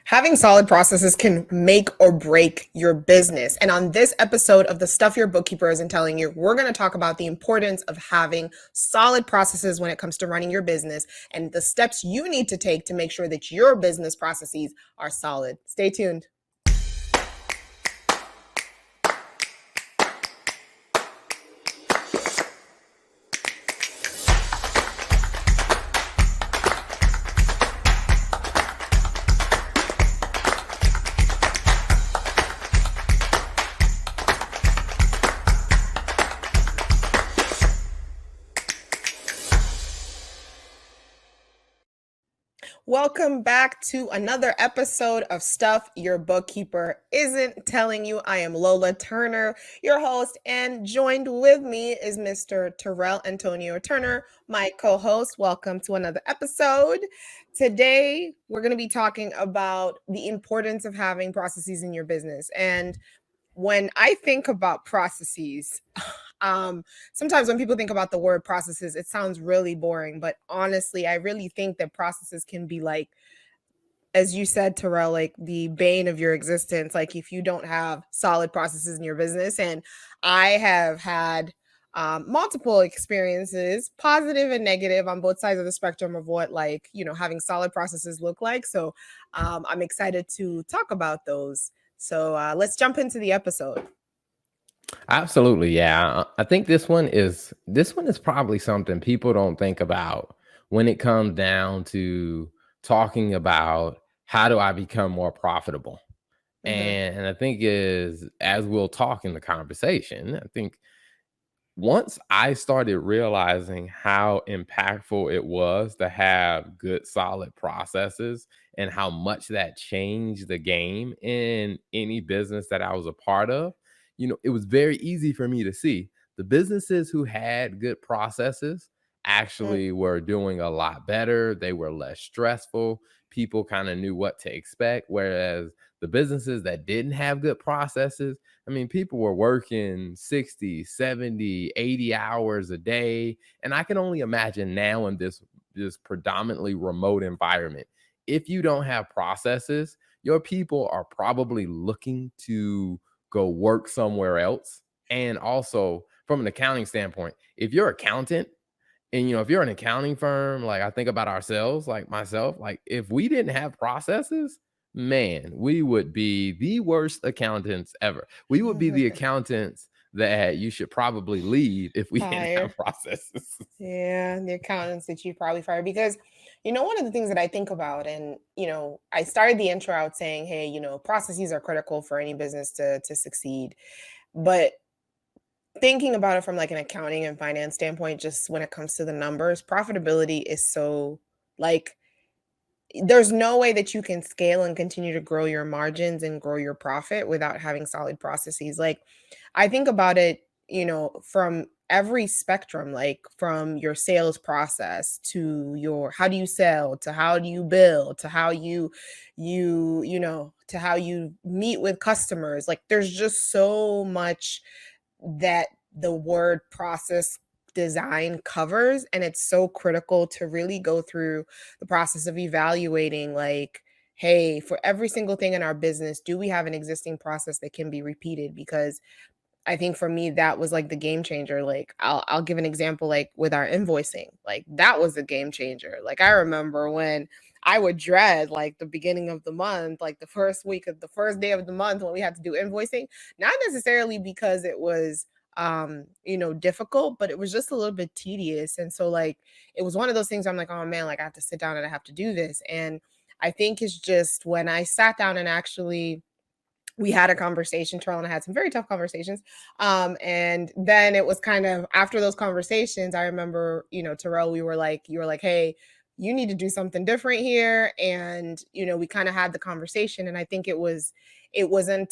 Having solid processes can make or break your business. And on this episode of The Stuff Your Bookkeeper Isn't Telling You, we're going to talk about the importance of having solid processes when it comes to running your business and the steps you need to take to make sure that your business processes are solid. Stay tuned. Welcome back to another episode of Stuff Your Bookkeeper Isn't Telling You. I am Lola Turner, your host, and joined with me is Mr. Terrell Antonio Turner, my co-host. Welcome to another episode. Today, we're going to be talking about the importance of having processes in your business. And when I think about processes, sometimes when people think about the word processes, it sounds really boring. But honestly, I really think that processes can be like, as you said, Terrell, like the bane of your existence. Like if you don't have solid processes in your business. And I have had multiple experiences, positive and negative, on both sides of the spectrum of what, like, having solid processes look like. So I'm excited to talk about those. So let's jump into the episode. Absolutely, yeah. I think this one is probably something people don't think about when it comes down to talking about how do I become more profitable. Mhm. And I think is as we'll talk in the conversation, I think once I started realizing how impactful it was to have good solid processes and how much that changed the game in any business that I was a part of, it was very easy for me to see the businesses who had good processes Mm. actually were doing a lot better. They were less stressful. People kind of knew what to expect. Whereas the businesses that didn't have good processes, I mean, people were working 60, 70, 80 hours a day. And I can only imagine now in this predominantly remote environment, if you don't have processes, your people are probably looking to go work somewhere else. And also, from an accounting standpoint, if you're accountant and if you're an accounting firm, like I think about ourselves, like myself, like if we didn't have processes, man, we would be the worst accountants ever. We would be the accountants that you should probably leave if we didn't Fire. have processes. Yeah, the accountants that you probably fire because, one of the things that I think about, and I started the intro out saying, hey, processes are critical for any business to succeed. But thinking about it from like an accounting and finance standpoint, just when it comes to the numbers, profitability is so like there's no way that you can scale and continue to grow your margins and grow your profit without having solid processes. Like, I think about it, from every spectrum, like from your sales process to your how do you sell to how do you bill to how to how you meet with customers. Like, there's just so much that the word process design covers, and it's so critical to really go through the process of evaluating, like, hey, for every single thing in our business, do we have an existing process that can be repeated? Because I think for me that was like the game changer. Like, I'll give an example, like with our invoicing. Like, that was a game changer. Like, I remember when I would dread like the beginning of the month, like the first week of the first day of the month when we had to do invoicing, not necessarily because it was difficult, but it was just a little bit tedious. And so, like, it was one of those things where I'm like, oh man, like I have to sit down and I have to do this. And I think it's just when I sat down and actually we had a conversation. Terrell and I had some very tough conversations. And then it was kind of after those conversations, I remember, Terrell, you were like, hey, you need to do something different here. And, we kind of had the conversation. And I think it wasn't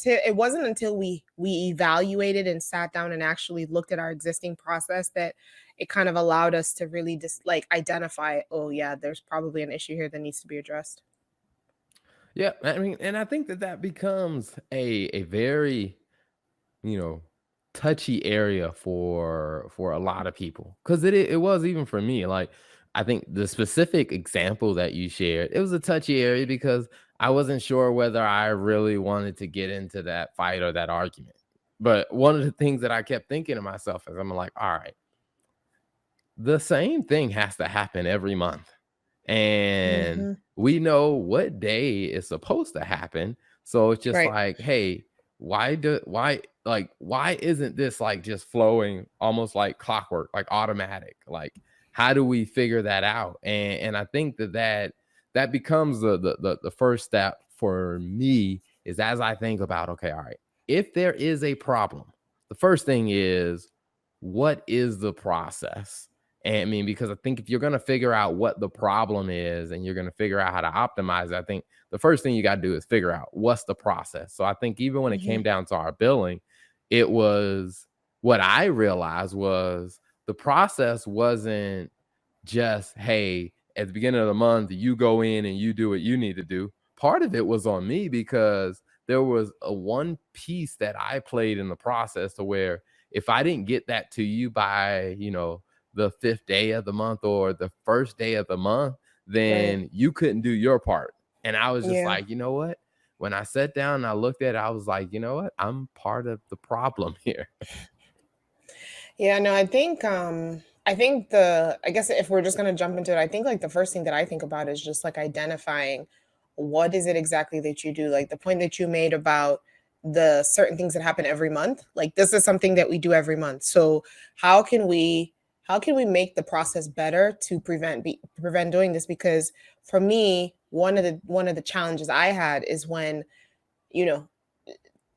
until we evaluated and sat down and actually looked at our existing process that it kind of allowed us to really just like identify, oh yeah, there's probably an issue here that needs to be addressed. Yeah, I mean, and I think that becomes a very you know, touchy area for a lot of people because it was even for me. Like I think the specific example that you shared, it was a touchy area because I wasn't sure whether I really wanted to get into that fight or that argument. But one of the things that I kept thinking to myself is I'm like, all right, the same thing has to happen every month. And Mhm. we know what day is supposed to happen. So it's just Right. like, hey, why isn't this like just flowing almost like clockwork, like automatic? Like, how do we figure that out? And I think that becomes the first step for me is as I think about, okay, all right, if there is a problem, the first thing is what is the process? And I mean, because I think if you're going to figure out what the problem is and you're going to figure out how to optimize it, I think the first thing you got to do is figure out what's the process. So I think even when it Mhm. came down to our billing, it was what I realized was the process wasn't just, hey, at the beginning of the month, you go in and you do what you need to do. Part of it was on me because there was a one piece that I played in the process to where if I didn't get that to you by, the fifth day of the month or the first day of the month, Right. then you couldn't do your part. And I was just Yeah. like, you know what? When I sat down and I looked at it, I was like, you know what? I'm part of the problem here. Yeah, no, I guess if we're just gonna jump into it, I think like the first thing that I think about is just like identifying what is it exactly that you do. Like the point that you made about the certain things that happen every month. Like this is something that we do every month. So how can we how can we make the process better to prevent doing this? Because for me, one of the challenges I had is when, you know,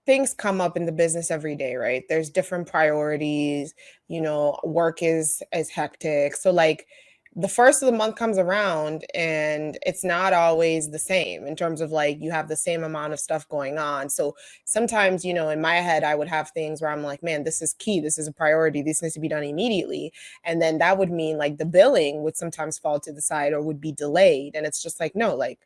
things come up in the business every day, right? There's different priorities, work is hectic. So like the first of the month comes around and it's not always the same in terms of like you have the same amount of stuff going on. So sometimes, in my head I would have things where I'm like, man, this is key, this is a priority, this needs to be done immediately. And then that would mean like the billing would sometimes fall to the side or would be delayed. And it's just like, no, like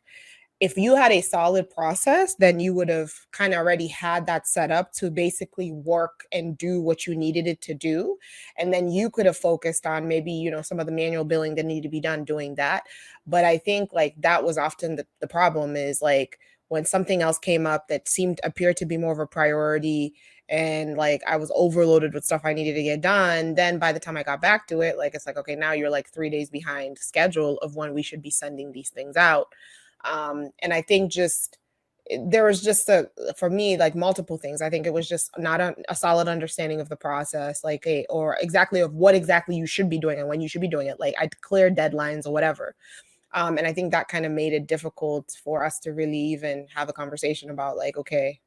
if you had a solid process, then you would have kind of already had that set up to basically work and do what you needed it to do. And then you could have focused on maybe, some of the manual billing that needed to be done doing that. But I think like that was often the problem is like when something else came up that seemed appeared to be more of a priority and like I was overloaded with stuff I needed to get done, then by the time I got back to it, like it's like, okay, now you're like 3 days behind schedule of when we should be sending these things out. And I think just there was just for me like multiple things. I think it was just not a solid understanding of the process, like or exactly of what exactly you should be doing and when you should be doing it. Like I clear deadlines or whatever. And I think that kind of made it difficult for us to really even have a conversation about like, okay,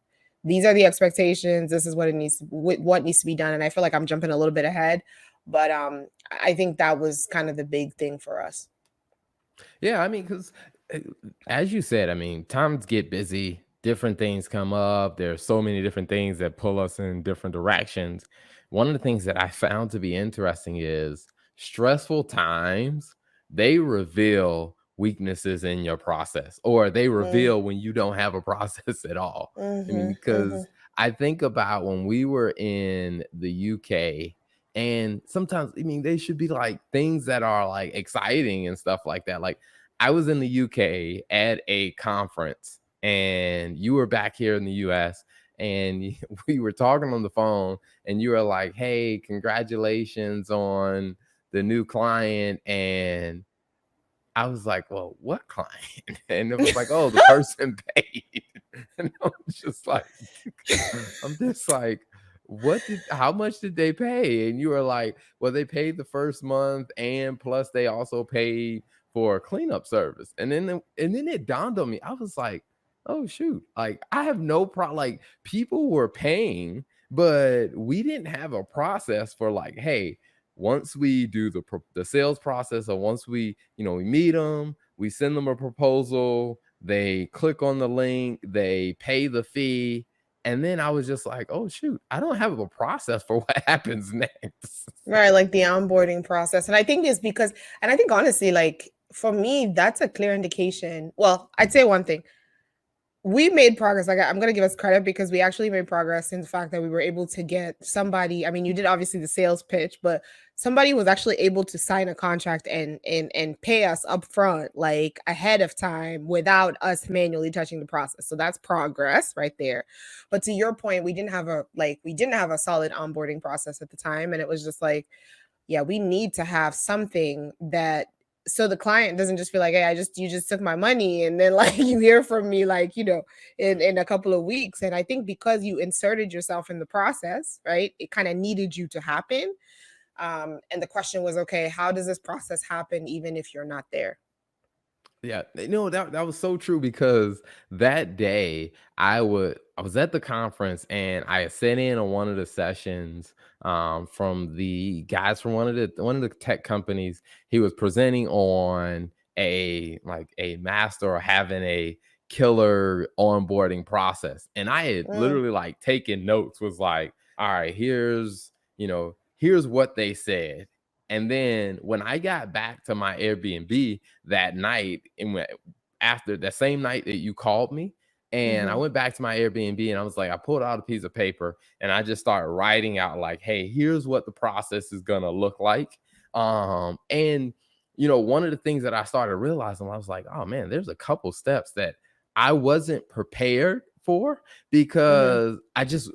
these are the expectations. This is what needs to be done. And I feel like I'm jumping a little bit ahead, but I think that was kind of the big thing for us. Yeah, I mean, because as you said, I mean, times get busy, different things come up. There's so many different things that pull us in different directions. One of the things that I found to be interesting is stressful times, they reveal weaknesses in your process, or they Mm, reveal when you don't have a process at all. I mean, mhm, because mhm. I think about when we were in the UK and sometimes, I mean, they should be like things that are like exciting and stuff like that. Like I was in the UK at a conference and you were back here in the US and we were talking on the phone and you were like, "Hey, congratulations on the new client." And I was like, "Well, what client?" And it was like, "Oh, the person paid." And I was just like, I'm just like, how much did they pay? And you were like, well, they paid the first month and plus they also paid for a cleanup service. And then it dawned on me. I was like, oh shoot. Like I have no problem. Like people were paying, but we didn't have a process for like, hey, once we do the sales process or once we meet them, we send them a proposal, they click on the link, they pay the fee, and then I was just like, "Oh, shoot, I don't have a process for what happens next." Right, like the onboarding process. And I think it's because, and I think honestly, like for me, that's a clear indication. Well, I'd say one thing. We made progress. Like, I'm gonna give us credit because we actually made progress in the fact that we were able to get somebody. I mean, you did obviously the sales pitch, but somebody was actually able to sign a contract and pay us upfront, like ahead of time, without us manually touching the process. So that's progress right there. But to your point, we didn't have a solid onboarding process at the time, and it was just like, yeah, we need to have something that, so the client doesn't just feel like, hey, you just took my money and then like you hear from me like, in a couple of weeks. And I think because you inserted yourself in the process, right? It kind of needed you to happen. And the question was, okay, how does this process happen even if you're not there? Yeah, no, that was so true because that day I was at the conference and I had sat in on one of the sessions from the guys from one of the tech companies. He was presenting on a master or having a killer onboarding process. And I had Mm, literally like taken notes, was like, all right, here's what they said. And then when I got back to my Airbnb that night, after the same night that you called me, and I mhm, went back to my Airbnb and I was like, I pulled out a piece of paper and I just started writing out like, hey, here's what the process is gonna look like. And one of the things that I started realizing, I was like, oh man, there's a couple steps that I wasn't prepared for mhm, because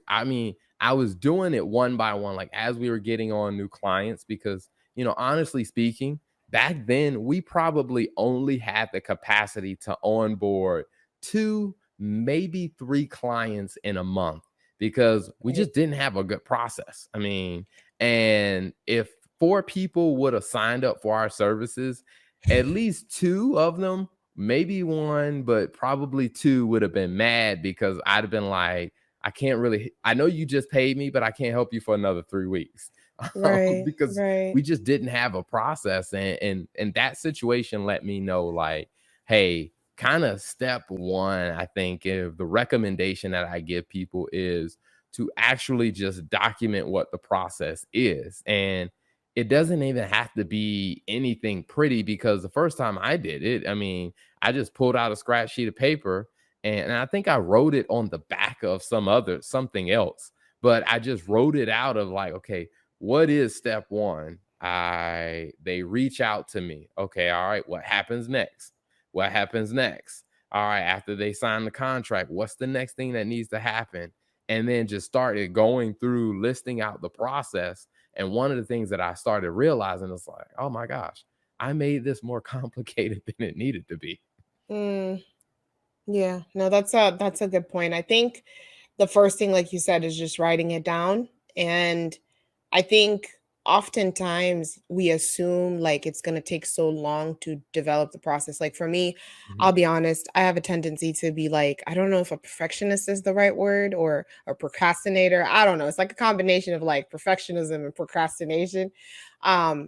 I mean, I was doing it one by one, like as we were getting on new clients, because honestly speaking, back then we probably only had the capacity to onboard two, maybe three clients in a month because we right, just didn't have a good process. I mean, and if four people would have signed up for our services, at least two of them, maybe one, but probably two would have been mad because I'd have been like, I know you just paid me, but I can't help you for another 3 weeks. right, Because right. we just didn't have a process, and that situation let me know like, hey, kind of step one, I think, if the recommendation that I give people is to actually just document what the process is. And it doesn't even have to be anything pretty, because the first time I did it, I mean, I just pulled out a scratch sheet of paper, and I think I wrote it on the back of something else, but I just wrote it out of like, okay, what is step one? They reach out to me. Okay, all right, what happens next? What happens next? All right, after they sign the contract, what's the next thing that needs to happen? And then just started going through listing out the process. And one of the things that I started realizing is like, oh my gosh, I made this more complicated than it needed to be. Mm, yeah, no, that's a good point. I think the first thing, like you said, is just writing it down. And I think oftentimes we assume like it's going to take so long to develop the process. Like for me, I'll Mhm, be honest, I have a tendency to be like, I don't know if a perfectionist is the right word or a procrastinator. I don't know. It's like a combination of like perfectionism and procrastination.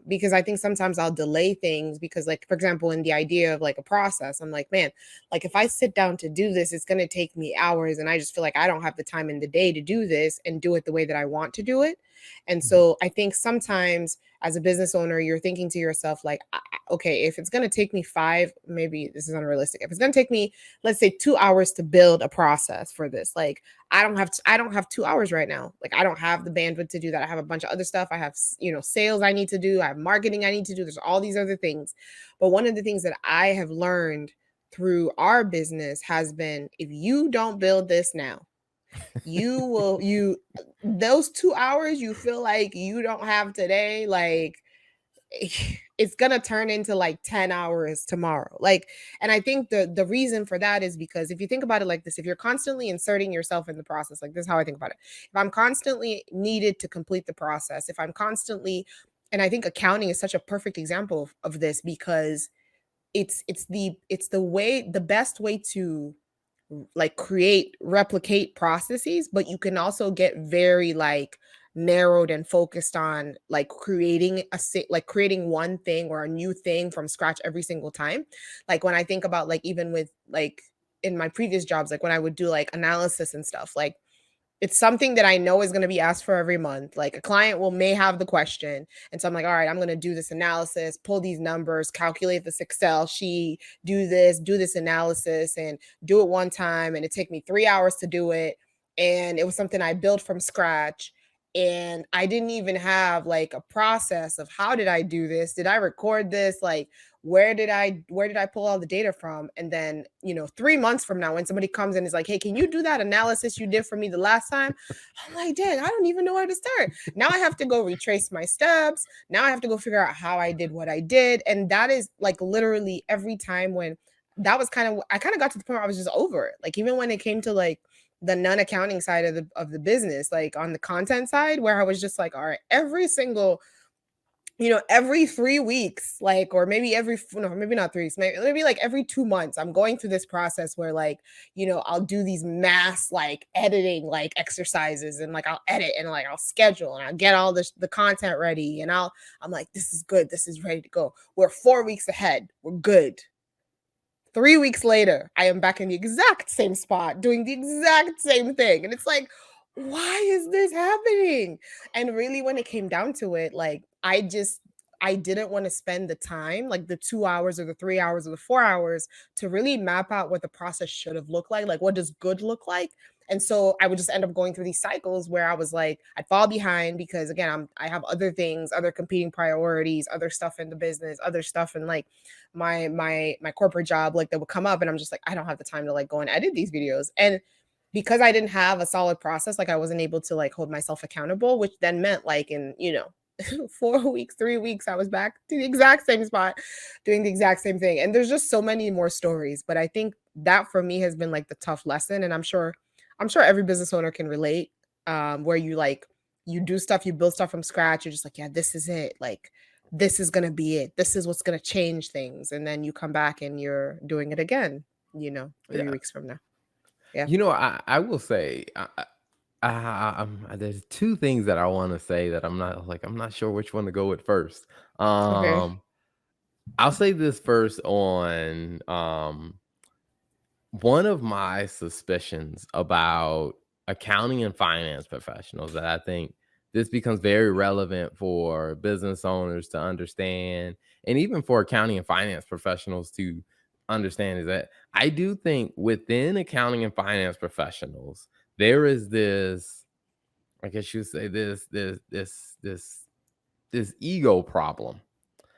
Because I think sometimes I'll delay things because, like, for example, in the idea of like a process, I'm like, man, like if I sit down to do this, it's going to take me hours. And I just feel like I don't have the time in the day to do this and do it the way that I want to do it. And mhm. so I think sometimes as a business owner, you're thinking to yourself, like, okay, if it's going to take me maybe this is unrealistic. If it's going to take me, let's say 2 hours to build a process for this, like, I don't have 2 hours right now. Like I don't have the bandwidth to do that. I have a bunch of other stuff. I have, sales I need to do. I have marketing I need to do. There's all these other things. But one of the things that I have learned through our business has been, if you don't build this now, you those 2 hours you feel like you don't have today, like it's gonna turn into like 10 hours tomorrow. Like, and I think the reason for that is because if you think about it like this, if you're constantly inserting yourself in the process, like this is how I think about it. If I'm constantly needed to complete the process, if I'm constantly, and I think accounting is such a perfect example of this because it's the best way to like replicate processes, but you can also get very like narrowed and focused on like creating one thing or a new thing from scratch every single time. Like when I think about like even with like in my previous jobs, like when I would do like analysis and stuff, like It's something that I know is going to be asked for every month. Like a client may have the question. And so I'm like, all right, I'm going to do this analysis, pull these numbers, calculate this Excel sheet, do this analysis and do it one time. And it took me 3 hours to do it. And it was something I built from scratch. And I didn't even have like a process of how did I do this? Did I record this? Like, where did I pull all the data from? And then 3 months from now, when somebody comes in and is like, hey, can you do that analysis you did for me the last time? I'm like, dang, I don't even know where to start. Now I have to go retrace my steps. Now I have to go figure out how I did what I did. And that is like literally every time. When that was I kind of got to the point where I was just over it. Like even when it came to like the non-accounting side of the business, like on the content side, where I was just like, all right, every 3 weeks, like, or maybe no, maybe not 3 weeks, maybe like every 2 months, I'm going through this process where like, I'll do these mass like editing like exercises, and like I'll edit and like I'll schedule and I'll get all the content ready, and I'm like, this is good, this is ready to go. We're 4 weeks ahead, we're good. 3 weeks later, I am back in the exact same spot doing the exact same thing. And it's like, why is this happening? And really, when it came down to it, like, I didn't want to spend the time, like the 2 hours or the 3 hours or the 4 hours, to really map out what the process should have looked like. Like, what does good look like? And so I would just end up going through these cycles where I was like, I'd fall behind because again, I have other things, other competing priorities, other stuff in the business, other stuff in like my corporate job, like that would come up, and I'm just like, I don't have the time to like go and edit these videos. And because I didn't have a solid process, like I wasn't able to like hold myself accountable, which then meant like in 4 weeks, 3 weeks, I was back to the exact same spot doing the exact same thing. And there's just so many more stories, but I think that for me has been like the tough lesson. And I'm sure every business owner can relate, where you do stuff, you build stuff from scratch, you're just like, yeah, this is it, like this is gonna be it, this is what's gonna change things, and then you come back and you're doing it again, 3 weeks from now. Yeah. I will say, there's two things that I want to say that I'm not sure which one to go with first. Okay. Um, I'll say this first on one of my suspicions about accounting and finance professionals that I think this becomes very relevant for business owners to understand, and even for accounting and finance professionals to understand, is that I do think within accounting and finance professionals, there is this, I guess you would say this ego problem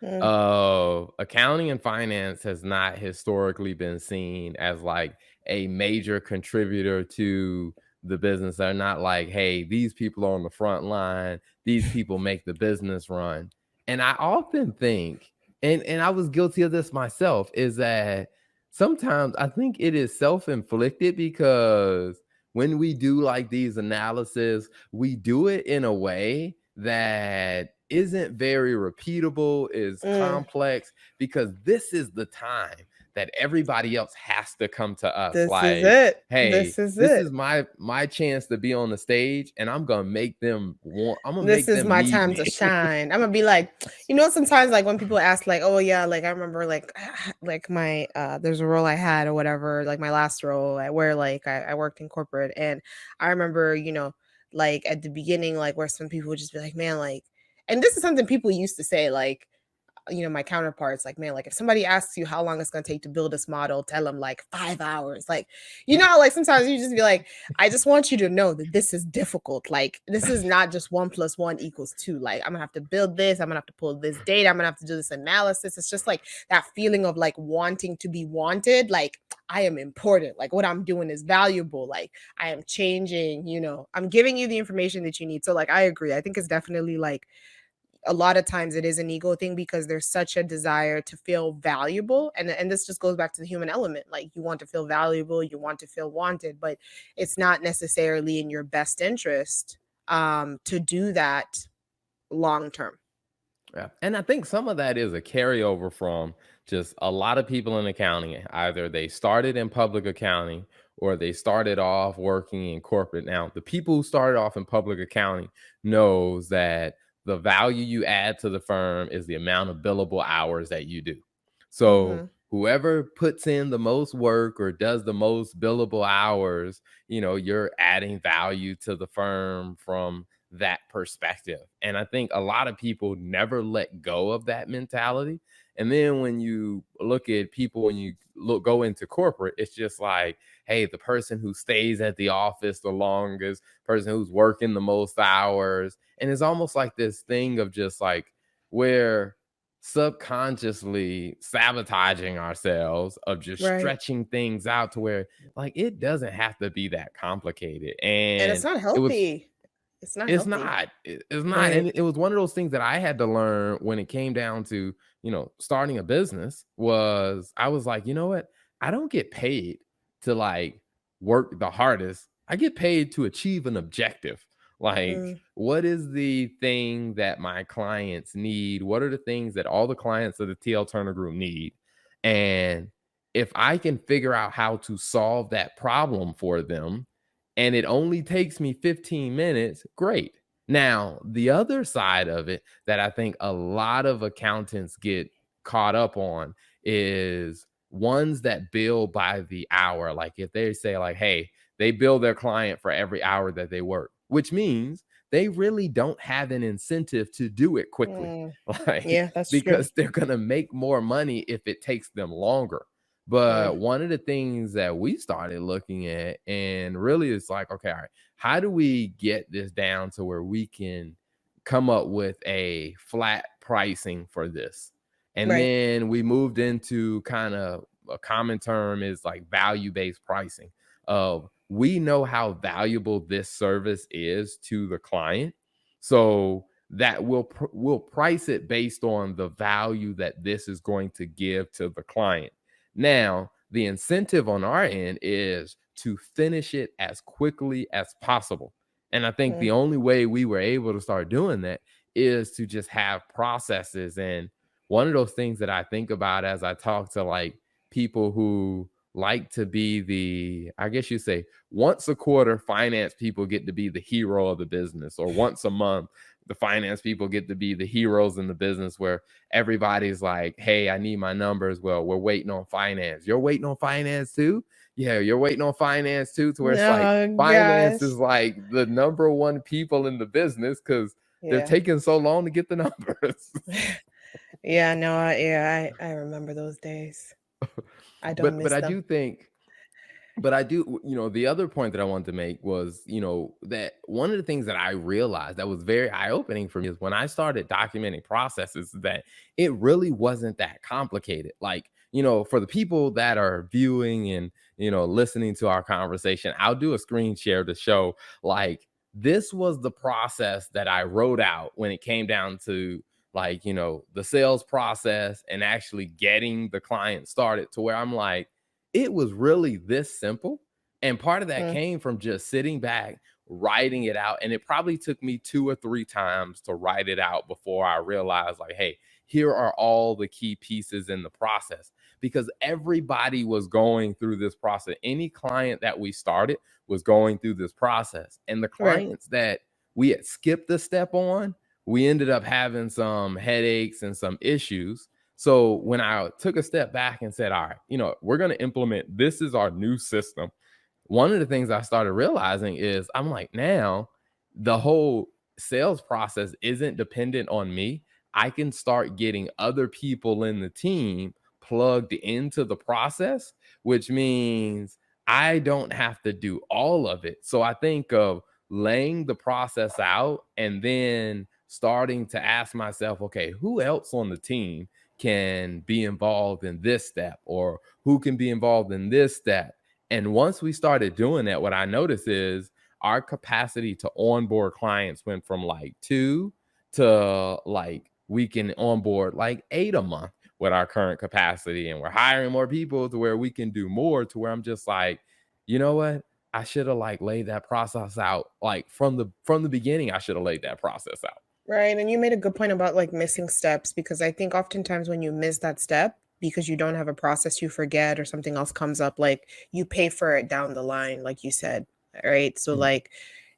Mm, of accounting and finance has not historically been seen as like a major contributor to the business. They're not like, hey, these people are on the front line, these people make the business run. And I often think, and I was guilty of this myself, is that sometimes I think it is self-inflicted, because when we do like these analysis, we do it in a way that isn't very repeatable, is mm, complex, because this is the time that everybody else has to come to us this is like, it. hey, This is this it. is my chance to be on the stage, and I'm gonna This make is them my need time me. to shine. I'm gonna be like, sometimes like when people ask like, oh yeah, like I remember like like my there's a role I had or whatever, like my last role where like I worked in corporate, and I remember, like at the beginning, like where some people would just be like, man, like, and this is something people used to say, like, my counterparts, like, man, like if somebody asks you how long it's going to take to build this model, tell them like 5 hours. Like, like sometimes you just be like, I just want you to know that this is difficult. Like, this is not just 1 + 1 = 2. Like, I'm gonna have to build this, I'm gonna have to pull this data, I'm gonna have to do this analysis. It's just like that feeling of like wanting to be wanted. Like, I am important. Like, what I'm doing is valuable. Like, I am changing, I'm giving you the information that you need. So, like, I agree. I think it's definitely like a lot of times it is an ego thing because there's such a desire to feel valuable, and this just goes back to the human element. Like, you want to feel valuable, you want to feel wanted, but it's not necessarily in your best interest to do that long term. Yeah. And I think some of that is a carryover from just a lot of people in accounting. Either they started in public accounting or they started off working in corporate. Now, the people who started off in public accounting knows that the value you add to the firm is the amount of billable hours that you do. So Hmm. whoever puts in the most work or does the most billable hours, you're adding value to the firm from that perspective. And I think a lot of people never let go of that mentality. And then when you look at people, when you go into corporate, it's just like, hey, the person who stays at the office the longest, person who's working the most hours. And it's almost like this thing of just like where subconsciously sabotaging ourselves of just Right. stretching things out to where like it doesn't have to be that complicated. And it's And not it was healthy. It's not it's healthy. not. It's not. Right. And it was one of those things that I had to learn when it came down to, starting a business was I was like, you know what? I don't get paid to like work the hardest. I get paid to achieve an objective. Like, Mm, what is the thing that my clients need? What are the things that all the clients of the TL Turner Group need? And if I can figure out how to solve that problem for them, and it only takes me 15 minutes, great. Now, the other side of it that I think a lot of accountants get caught up on is ones that bill by the hour. Like if they say like, hey, they bill their client for every hour that they work, which means they really don't have an incentive to do it quickly. mm. Like Yeah, that's true. because they're going to make more money if it takes them longer. Mm, But one of the things that we started looking at, and really it's like, okay, all right, how do we get this down to where we can come up with a flat pricing for this? And right. then we moved into kind of a common term is like value based pricing of we know how valuable this service is to the client. So that we'll price it based on the value that this is going to give to the client. Now, the incentive on our end is to finish it as quickly as possible. And I think Mm, the only way we were able to start doing that is to just have processes. And one of those things that I think about as I talk to like people who like to be I guess you say, once a quarter, finance people get to be the hero of the business, or once a month, the finance people get to be the heroes in the business where everybody's like, hey, I need my numbers. Well, we're waiting on finance. You're waiting on finance too? Yeah, you're waiting on finance too, to where it's like oh finance is gosh. like the number one people in the business because they're Yeah. taking so long to get the numbers. Yeah, no, I remember those days. I don't But miss I them. do think but I do, the other point that I wanted to make was, that one of the things that I realized that was very eye opening for me is when I started documenting processes that it really wasn't that complicated. Like, for the people that are viewing and, listening to our conversation, I'll do a screen share to show like this was the process that I wrote out when it came down to like, the sales process and actually getting the client started to where I'm like, it was really this simple. And part of that Mm, came from just sitting back, writing it out. And it probably took me 2 or 3 times to write it out before I realized, like, hey, here are all the key pieces in the process. Because everybody was going through this process. Any client that we started was going through this process. And the right. clients that we had skipped a step on, we ended up having some headaches and some issues. So when I took a step back and said, all right, we're going to implement this is our new system. One of the things I started realizing is I'm like, now the whole sales process isn't dependent on me. I can start getting other people in the team plugged into the process, which means I don't have to do all of it. So I think of laying the process out and then starting to ask myself, okay, who else on the team can be involved in this step, or who can be involved in this step? And once we started doing that, what I noticed is our capacity to onboard clients went from like 2 to like we can onboard like 8 a month with our current capacity. And we're hiring more people to where we can do more, to where I'm just like, you know what? I should have like laid that process out like from the beginning. I should have laid that process out. Right, and you made a good point about, like, missing steps because I think oftentimes when you miss that step because you don't have a process, you forget or something else comes up, like, you pay for it down the line, like you said, right? So, Mm, like,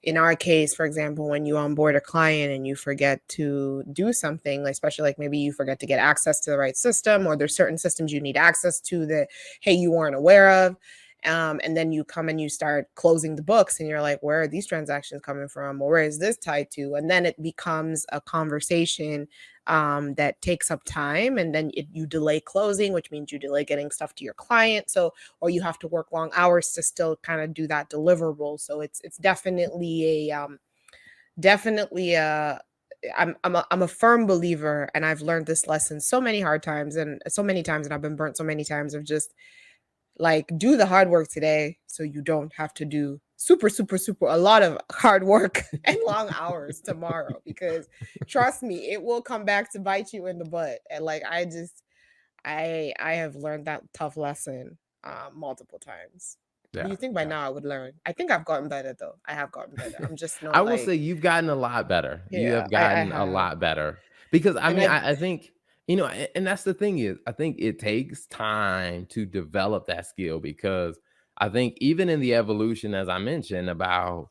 in our case, for example, when you onboard a client and you forget to do something, like especially like maybe you forget to get access to the right system, or there's certain systems you need access to that, hey, you weren't aware of. And then you come and you start closing the books and you're like, where are these transactions coming from? Or where is this tied to? And then it becomes a conversation that takes up time, and then you delay closing, which means you delay getting stuff to your client. So, or you have to work long hours to still kind of do that deliverable. So it's definitely a I'm a firm believer, and I've learned this lesson so many hard times and so many times, and I've been burnt so many times of just like do the hard work today so you don't have to do super a lot of hard work and long hours tomorrow, because trust me, it will come back to bite you in the butt. And like I have learned that tough lesson multiple times. Do Yeah, you think by yeah. now I would learn? I think I've gotten better though. I have gotten better. I'm just I not will like, say you've gotten a lot better. You yeah, have I gotten a have. lot better because I And mean, I I think and that's the thing is, I think it takes time to develop that skill because I think even in the evolution, as I mentioned about,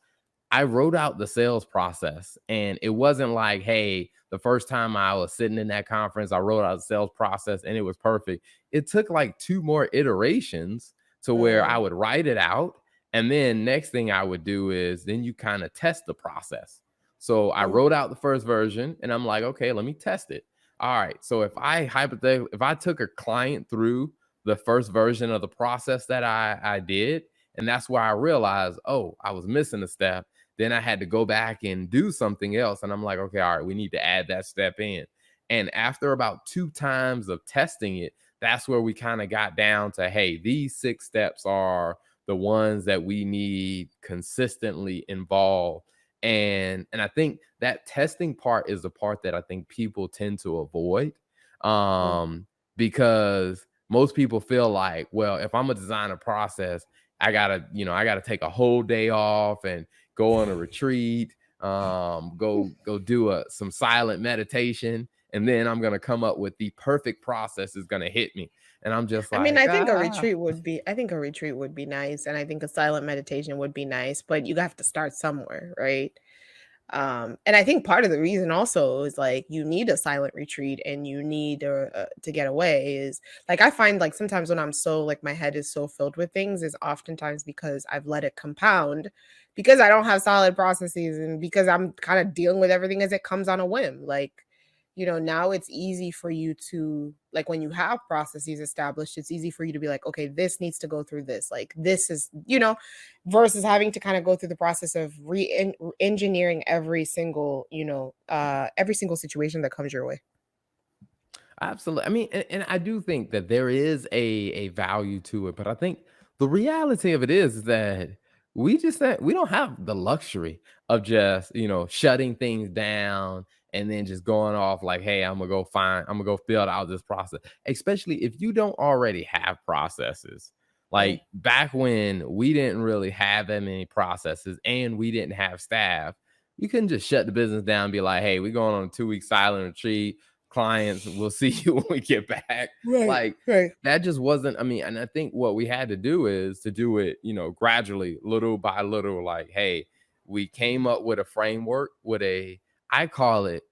I wrote out the sales process, and it wasn't like, hey, the first time I was sitting in that conference, I wrote out the sales process and it was perfect. It took like two more iterations to where I mm, would write it out, and then next thing I would do is then you kind of test the process. So I mm, wrote out the first version and I'm like, okay, let me test it. All right. So if I hypothetically, if I took a client through the first version of the process that I did, and that's where I realized, oh, I was missing a step. Then I had to go back and do something else. And I'm like, okay, all right, we need to add that step in. And after about two times of testing it, that's where we kind of got down to, hey, these six steps are the ones that we need consistently involved. And I think that testing part is the part that I think people tend to avoid, mm. because most people feel like, well, if I'm a designer process, I gotta take a whole day off and go on a retreat, go do some silent meditation, and then I'm gonna come up with the perfect process is gonna hit me. And I'm just I mean, like, ah. I think a retreat would be nice, and I think a silent meditation would be nice, but you have to start somewhere, right? And I think part of the reason also is like you need a silent retreat and you need to get away is like I find like sometimes when I'm so like my head is so filled with things is oftentimes because I've let it compound, because I don't have solid processes and because I'm kind of dealing with everything as it comes on a whim. Like, now it's easy for you to like when you have processes established, it's easy for you to be like, okay, this needs to go through this. Like this is, versus having to kind of go through the process of engineering every single situation that comes your way. Absolutely. I mean, and I do think that there is a value to it, but I think the reality of it is that we don't have the luxury of just, shutting things down and then just going off like, hey, I'm gonna go fill out this process. Especially if you don't already have processes. Mm, Like back when we didn't really have that many processes and we didn't have staff, you couldn't just shut the business down and be like, hey, we're going on a 2 week silent retreat, clients, we'll see you when we get back. right, Like right. that just wasn't, I mean, and I think what we had to do is to do it, gradually, little by little. Like, hey, we came up with a framework with I call it,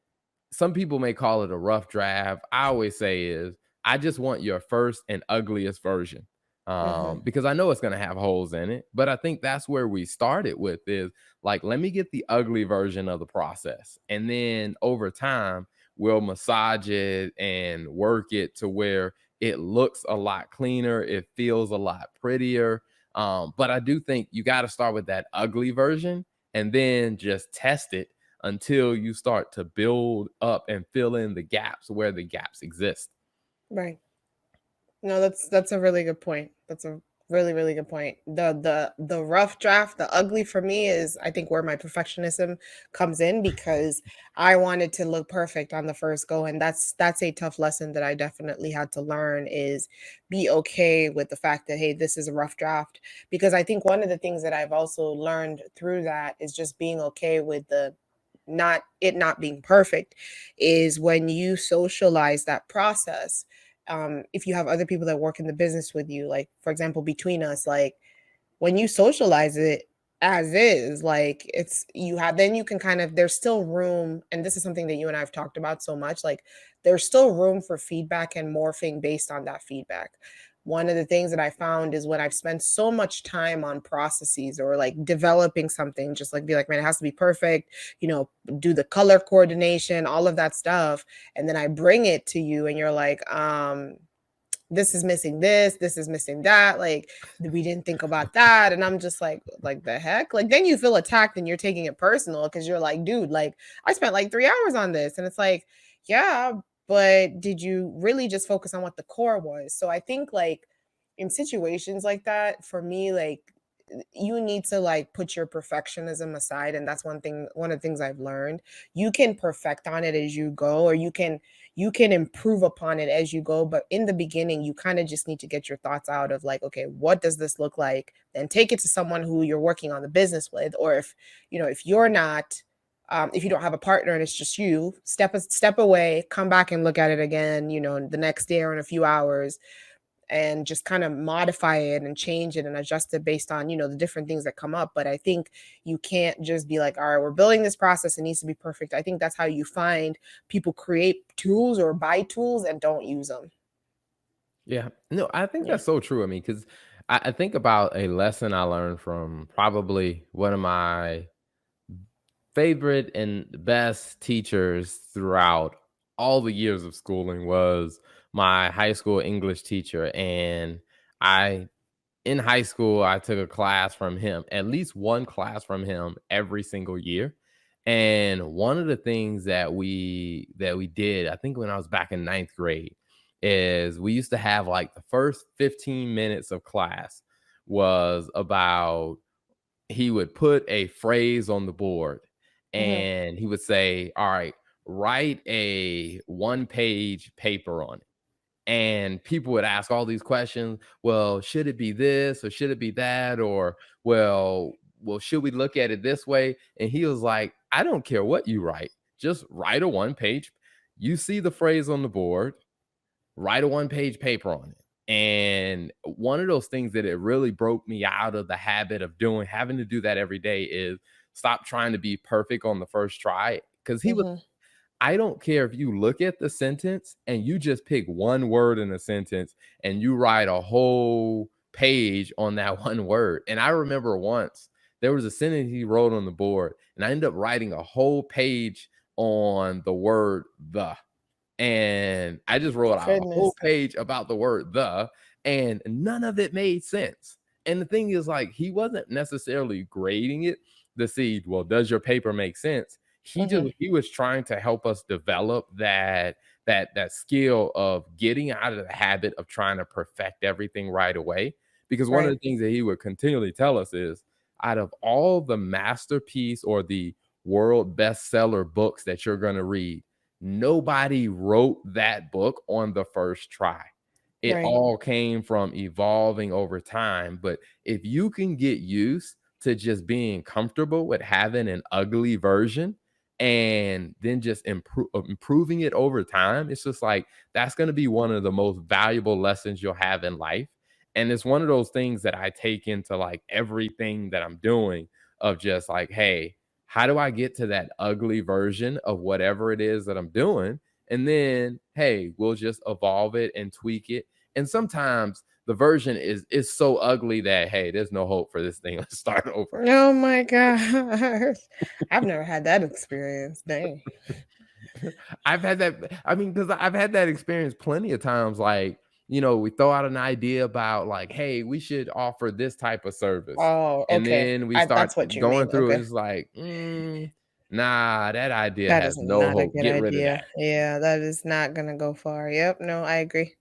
some people may call it a rough draft. I always say is I just want your first and ugliest version. Hmm. Because I know it's gonna have holes in it, but I think that's where we started with is like, let me get the ugly version of the process. And then over time, we'll massage it and work it to where it looks a lot cleaner, it feels a lot prettier. But I do think you got to start with that ugly version and then just test it until you start to build up and fill in the gaps where the gaps exist. Right. No, that's a really good point. That's a really, really good point. The rough draft, the ugly for me is I think where my perfectionism comes in, because I wanted to look perfect on the first go. And that's a tough lesson that I definitely had to learn is be okay with the fact that hey, this is a rough draft. Because I think one of the things that I've also learned through that is just being okay with the not being perfect, is when you socialize that process. If you have other people that work in the business with you, like for example between us, like when you socialize it, as is. Like, it's you have then you can kind of there's still room, and this is something that you and I've talked about so much, like, there's still room for feedback and morphing based on that feedback. One of the things that I found is when I've spent so much time on processes or like developing something, just like be like, man, it has to be perfect, do the color coordination, all of that stuff. And then I bring it to you and you're like, this is missing this is missing that, like we didn't think about that. And I'm just like the heck, like then you feel attacked and you're taking it personal because you're like, dude, like I spent like 3 hours on this. And it's like, yeah, but did you really just focus on what the core was? So I think like in situations like that, for me, like you need to like put your perfectionism aside. And that's one of the things I've learned. You can perfect on it as you go, or you can improve upon it as you go, but in the beginning you kind of just need to get your thoughts out of like, okay, what does this look like? Then take it to someone who you're working on the business with, or if you're not if you don't have a partner and it's just you, step away, come back and look at it again, the next day or in a few hours, and just kind of modify it and change it and adjust it based on the different things that come up. But I think you can't just be like, all right, we're building this process, it needs to be perfect. I think that's how you find people create tools or buy tools and don't use them. Yeah. No, I think Yeah. that's so true. I mean, because I think about a lesson I learned from probably one of my favorite and best teachers throughout all the years of schooling was my high school English teacher. And I in high school, I took a class from him, at least one class from him every single year. And one of the things that we did, I think when I was back in ninth grade, is we used to have like the first 15 minutes of class was about he would put a phrase on the board Hmm. and he would say, all right, write a one-page paper on it. And people would ask all these questions. Well, should it be this or should it be that? Or, well, should we look at it this way? And he was like, I don't care what you write. Just write a one page. You see the phrase on the board, write a one-page paper on it. And one of those things that it really broke me out of the habit of having to do that every day is stop trying to be perfect on the first try. Cause he was Hmm. I don't care if you look at the sentence and you just pick one word in a sentence and you write a whole page on that one word. And I remember once there was a sentence he wrote on the board, and I ended up writing a whole page on the word the. And I just wrote out a whole Goodness. page about the word the, and none of it made sense. And the thing is, like, he wasn't necessarily grading it to see, well, does your paper make sense? Hmm. He was trying to help us develop that skill of getting out of the habit of trying to perfect everything right away. Because one of Right. the things that he would continually tell us is out of all the masterpiece or the world bestseller books that you're going to read, nobody wrote that book on the first try. It Right. all came from evolving over time. But if you can get used to just being comfortable with having an ugly version and then just improving it over time, it's just like that's going to be one of the most valuable lessons you'll have in life. And it's one of those things that I take into like everything that I'm doing of just like, hey, how do I get to that ugly version of whatever it is that I'm doing? And then, hey, we'll just evolve it and tweak it. And sometimes the version is so ugly that hey, there's no hope for this thing. Let's start over. Oh my gosh. I've never had that experience. Dang. I've had that. I mean, because I've had that experience plenty of times. Like, we throw out an idea about like, hey, we should offer this type of service. Oh, And okay. then we start That's what you going mean. through it. Okay. It's like, nah, that idea That has is no not a hope. good Get rid of idea. that. Yeah, that is not gonna go far. Yep, no, I agree.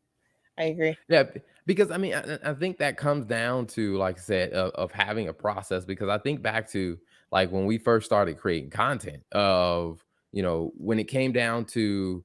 I agree. Yeah, because I mean, I think that comes down to, like I said, of having a process. Because I think back to like when we first started creating content, of when it came down to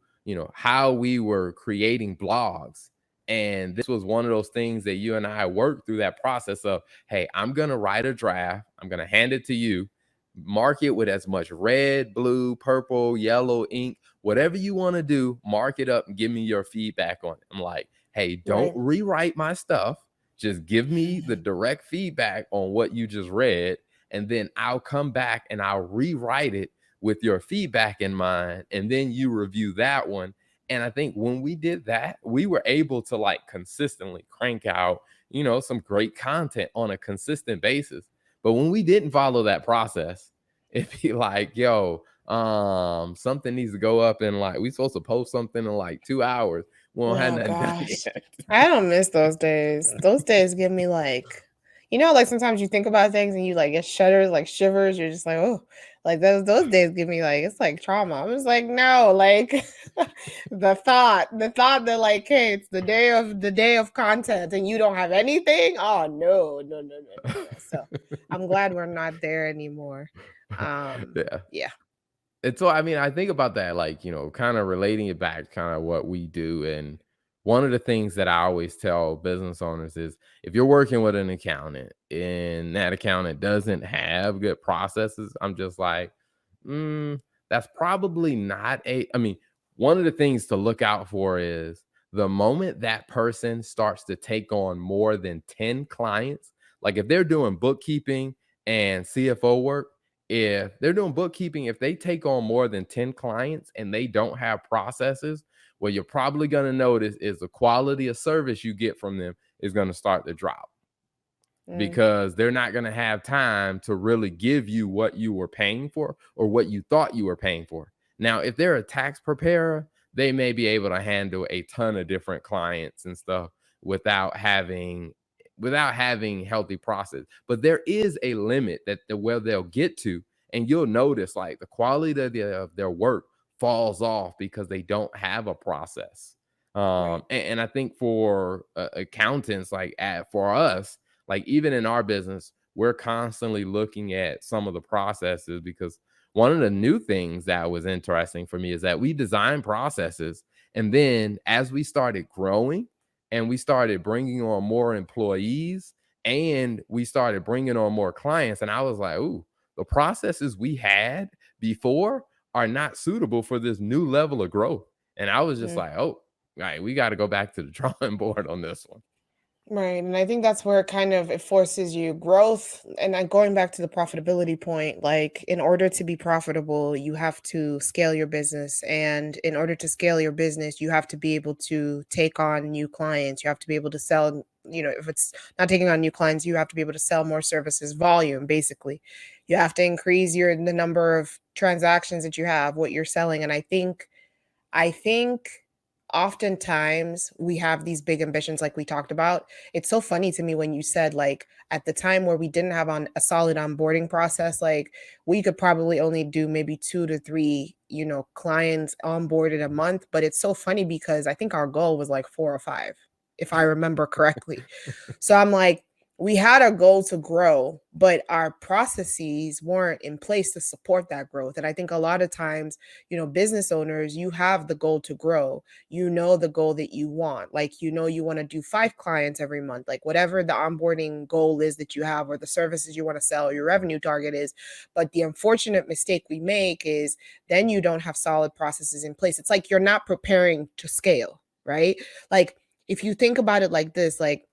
how we were creating blogs, and this was one of those things that you and I worked through that process of, hey, I'm gonna write a draft, I'm gonna hand it to you, mark it with as much red, blue, purple, yellow ink, whatever you want to do, mark it up and give me your feedback on it. I'm like, hey, don't Right. rewrite my stuff. Just give me the direct feedback on what you just read. and then I'll come back and I'll rewrite it with your feedback in mind, and then you review that one. And I think when we did that, we were able to like consistently crank out, some great content on a consistent basis. But when we didn't follow that process, it'd be like, yo, something needs to go up in like, we supposed to post something in like 2 hours. We don't have Oh nothing done gosh. yet. I don't miss those days. Those days give me like, like sometimes you think about things and you like get shudders, like shivers. You're just like, oh, like those days give me like it's like trauma. I'm just like, no, like the thought that like, hey, it's the day of content and you don't have anything. Oh no, no, no, no, no, no. So I'm glad we're not there anymore. Yeah. Yeah. And so, I mean, I think about that, like, kind of relating it back to kind of what we do. And one of the things that I always tell business owners is if you're working with an accountant and that accountant doesn't have good processes, I'm just like, that's probably not I mean, one of the things to look out for is the moment that person starts to take on more than 10 clients, like if they're doing bookkeeping and CFO work, if they're doing bookkeeping, if they take on more than 10 clients and they don't have processes, what you're probably going to notice is the quality of service you get from them is going to start to drop Mm, because they're not going to have time to really give you what you were paying for or what you thought you were paying for. Now, if they're a tax preparer, they may be able to handle a ton of different clients and stuff without having healthy process. But there is a limit that where they'll get to, and you'll notice like the quality of their work falls off because they don't have a process. right. And I think for accountants, like for us, like even in our business, we're constantly looking at some of the processes because one of the new things that was interesting for me is that we design processes. And then as we started growing and we started bringing on more employees and we started bringing on more clients, and I was like, ooh, the processes we had before are not suitable for this new level of growth. And I was just Mm. like, oh, right, we got to go back to the drawing board on this one. Right. And I think that's where it forces you growth. And then going back to the profitability point, like in order to be profitable, you have to scale your business. And in order to scale your business, you have to be able to take on new clients. You have to be able to sell, if it's not taking on new clients, you have to be able to sell more services, volume, basically. You have to increase the number of transactions that you have, what you're selling. And I think oftentimes we have these big ambitions like we talked about. It's so funny to me when you said like at the time where we didn't have on a solid onboarding process, like we could probably only do maybe 2 to 3, clients onboarded a month. But it's so funny because I think our goal was like 4 or 5, if I remember correctly. So I'm like, we had a goal to grow, but our processes weren't in place to support that growth. And I think a lot of times, business owners, you have the goal to grow. You know the goal that you want. Like, you want to do 5 clients every month, like whatever the onboarding goal is that you have, or the services you want to sell, or your revenue target is. But the unfortunate mistake we make is then you don't have solid processes in place. It's like you're not preparing to scale, right? Like, if you think about it like this, like,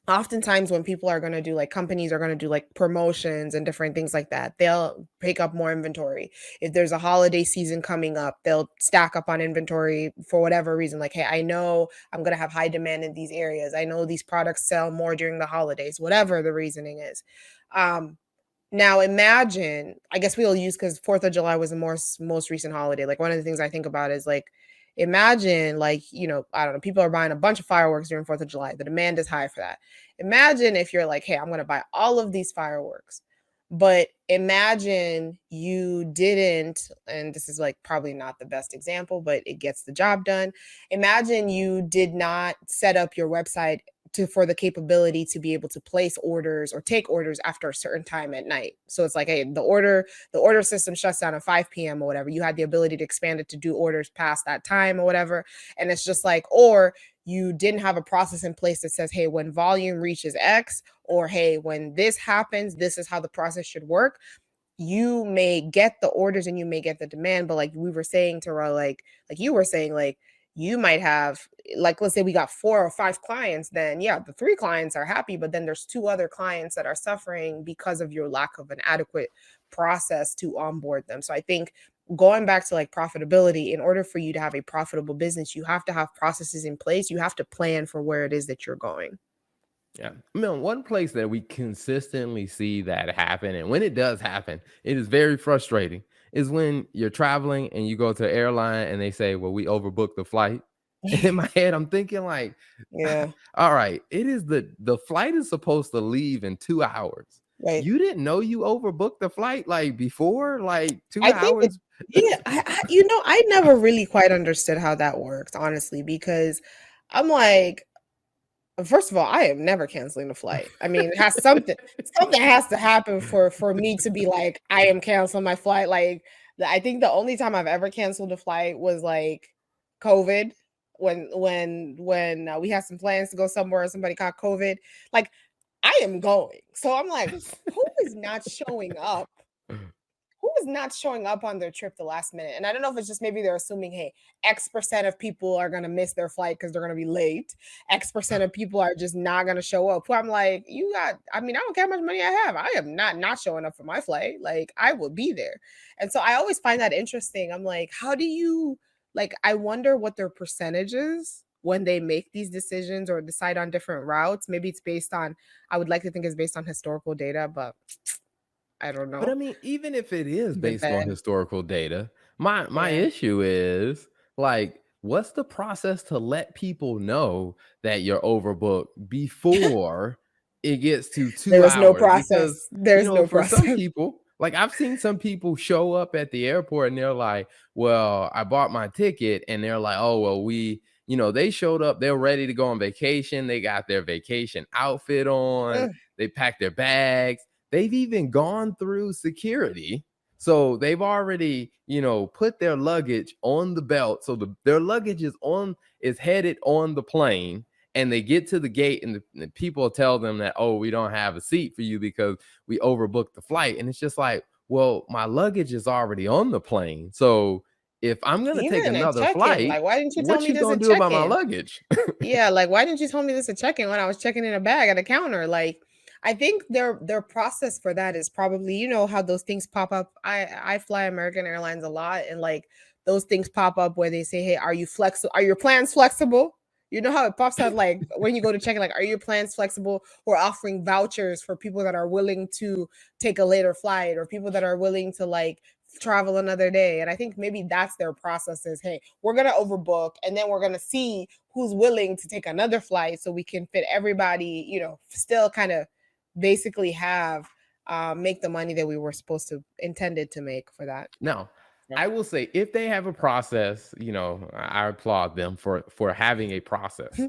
oftentimes when people are going to do like companies are going to do like promotions and different things like that, they'll pick up more inventory. If there's a holiday season coming up, they'll stack up on inventory for whatever reason. Like, hey, I know I'm going to have high demand in these areas, I know these products sell more during the holidays, whatever the reasoning is. Now imagine, I guess we'll use, because 4th of July was the most recent holiday. Like one of the things I think about is like, imagine like, I don't know, people are buying a bunch of fireworks during 4th of July. The demand is high for that. Imagine if you're like, hey, I'm gonna buy all of these fireworks. But imagine you didn't, and this is like probably not the best example, but it gets the job done. Imagine you did not set up your website for the capability to be able to place orders or take orders after a certain time at night. So it's like, hey, the order system shuts down at 5 p.m. or whatever. You had the ability to expand it to do orders past that time or whatever. And it's just like, or you didn't have a process in place that says, hey, when volume reaches X, or hey, when this happens, this is how the process should work. You may get the orders and you may get the demand, but like we were saying, Terrell, like you were saying, like You might have, like, let's say we got 4 or 5 clients, then yeah, the 3 clients are happy, but then there's 2 other clients that are suffering because of your lack of an adequate process to onboard them. So I think going back to like profitability, in order for you to have a profitable business, you have to have processes in place. You have to plan for where it is that you're going. Yeah. I mean, one place that we consistently see that happen, and when it does happen, it is very frustrating, is when you're traveling and you go to an airline and they say, well, we overbooked the flight. And in my head, I'm thinking like, Yeah, all right, it is the flight is supposed to leave in 2 hours. right. You didn't know you overbooked the flight like before, like two I think it, hours. yeah, I never really quite understood how that works, honestly, because I'm like, first of all, I am never canceling the flight. I mean, it has something has to happen for me to be like, I am canceling my flight. Like, I think the only time I've ever canceled a flight was like COVID, when we had some plans to go somewhere and somebody caught COVID. Like, I am going. So I'm like, who is not showing up? Who is not showing up on their trip the last minute? And I don't know if it's just maybe they're assuming, hey, X% of people are gonna miss their flight because they're gonna be late. X% of people are just not gonna show up. Who I'm like, you got, I mean, I don't care how much money I have. I am not showing up for my flight. Like, I will be there. And so I always find that interesting. I'm like, how do you, like, I wonder what their percentage is when they make these decisions or decide on different routes. Maybe it's based on, I would like to think it's based on historical data, but I don't But I know. mean, even if it is The based on bad. historical data, my Yeah. issue is like, what's the process to let people know that you're overbooked before it gets to two There is no hours? Because process. There's no for some process. people, like I've seen some people show up at the airport and they're like, "Well, I bought my ticket," and they're like, "Oh, well, they showed up, they're ready to go on vacation, they got their vacation outfit on, Ugh, they packed their bags." They've even gone through security. So they've already, put their luggage on the belt. So their luggage is headed on the plane. And they get to the gate and the people tell them that, oh, we don't have a seat for you because we overbooked the flight. And it's just like, well, my luggage is already on the plane. So if I'm gonna take even a another check-in, flight, like, why didn't you tell what me you there's a gonna do about my check-in? luggage? Yeah, like, why didn't you tell me this a check-in when I was checking in a bag at a counter? Like, I think their process for that is probably, you know how those things pop up. I fly American Airlines a lot, and like those things pop up where they say, "Hey, are you flexible? Are your plans flexible?" You know how it pops out like when you go to check in, like, "Are your plans flexible?" Or offering vouchers for people that are willing to take a later flight or people that are willing to like travel another day. And I think maybe that's their process is, hey, we're gonna overbook and then we're gonna see who's willing to take another flight so we can fit everybody, still kind of basically have make the money that we were supposed to intended to make for that. Now, Yeah. I will say if they have a process, I applaud them for having a process.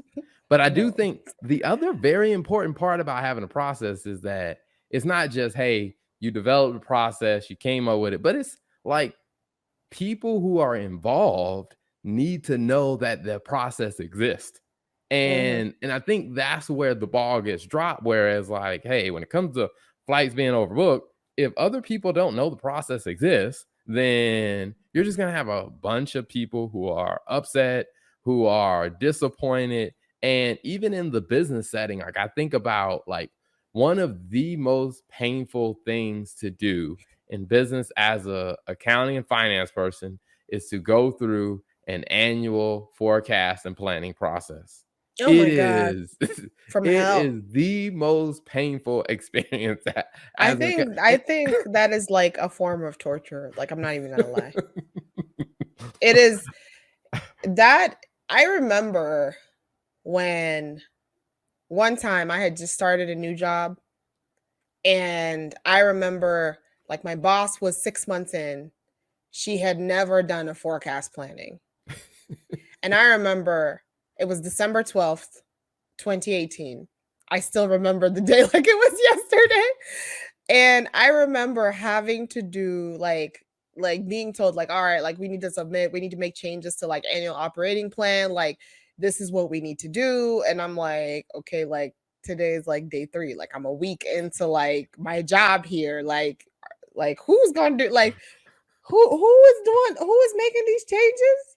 But I do No. think the other very important part about having a process is that it's not just, hey, you developed a process, you came up with it, but it's like people who are involved need to know that the process exists. Hmm. And I think that's where the ball gets dropped. Whereas, like, hey, when it comes to flights being overbooked, if other people don't know the process exists, then you're just gonna have a bunch of people who are upset, who are disappointed. And even in the business setting, like I think about like one of the most painful things to do in business as a accounting and finance person is to go through an annual forecast and planning process. Oh It my God. is From it hell. is the most painful experience I as a think I think that is like a form of torture. Like, I'm not even gonna lie. It is that I remember when one time I had just started a new job, and I remember like my boss was 6 months in. She had never done a forecast planning. And I remember it was December 12th, 2018. I still remember the day like it was yesterday. And I remember having to do like being told like, all right, like we need to submit, we need to make changes to like annual operating plan, like this is what we need to do. And I'm like, okay, like today is like day 3. Like I'm a week into like my job here. Like who's gonna do like who is doing who is making these changes?